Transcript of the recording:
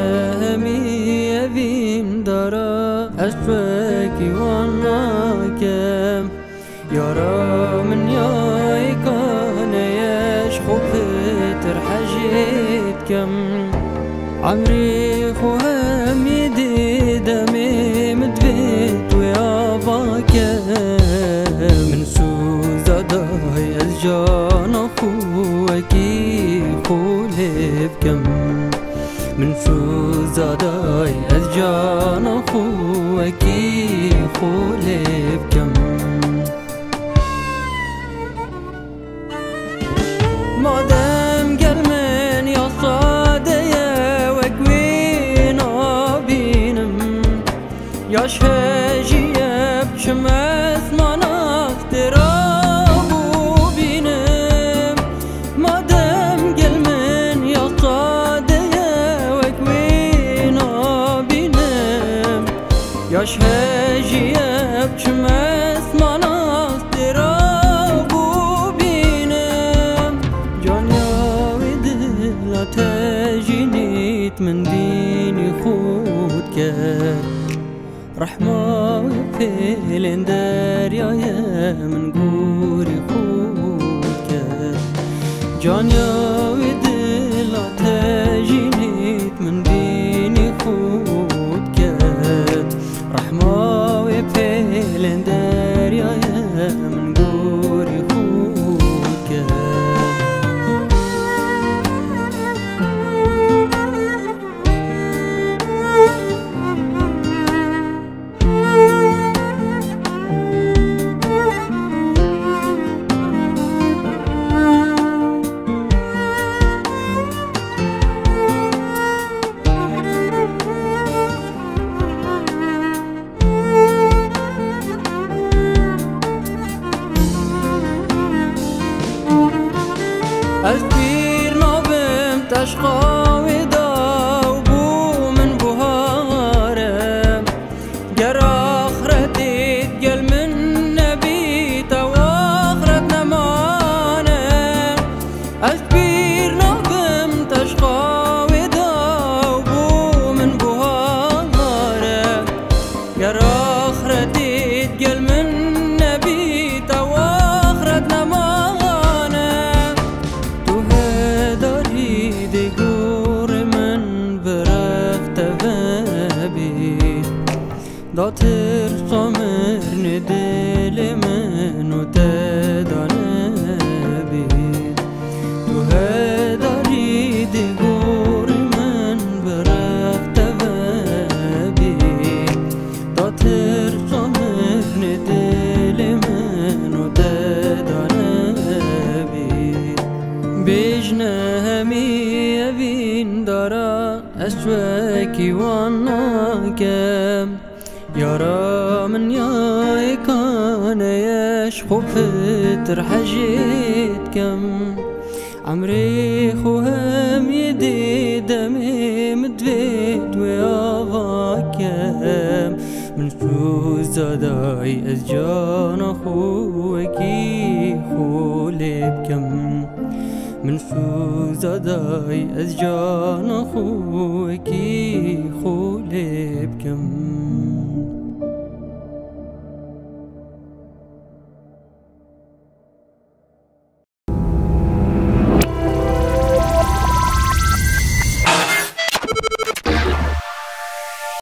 بجنامي أبين دارا أشبكي وناكم يارا من ياي كان يشخو فتر حاجتكم عمري خوهم يدي دمي مدبت وياباك من سوزا داي الجان أخوكي خولبكم من سوزا داي الجان أخوكي خولبكم مادام قلمن يا صادية وكوينا بينم يا شهاجي بشمس ما اخترابو بينم مادام قلمن يا صادية وكوينا بينم يا شهاجي بشمس ما اخترابو بينم جان يا ودلا تجنيت من ديني خودك رحمة وفيلن داريا يا من قوري خودك جان يا ودلا تجنيت من ديني خودك رحمة وفيلن داريا يا من قوري خودك أسبير نوبم تشقى وداوبو من بهارم جر آخرتي تقل من نبي وآخرتنا معانا أسبير نوبم تشقى وداوبو من بهارم جر آخرتي تقل من نبي وآخرتنا معانا داتر صامر ندل من و تدانبی تو هداری دیگور من برفت وبی داتر صامر ندل من و تدانبی بجنه همی اوین دارا اشوکی واناکم يارا من ياي كان يشخو فتر حاجتكم عمري خوهم يدي دمي مدفيت وياباكم من سوزا داي أزجان أخوكي خولبكم من سوزا داي أزجان أخوكي خولبكم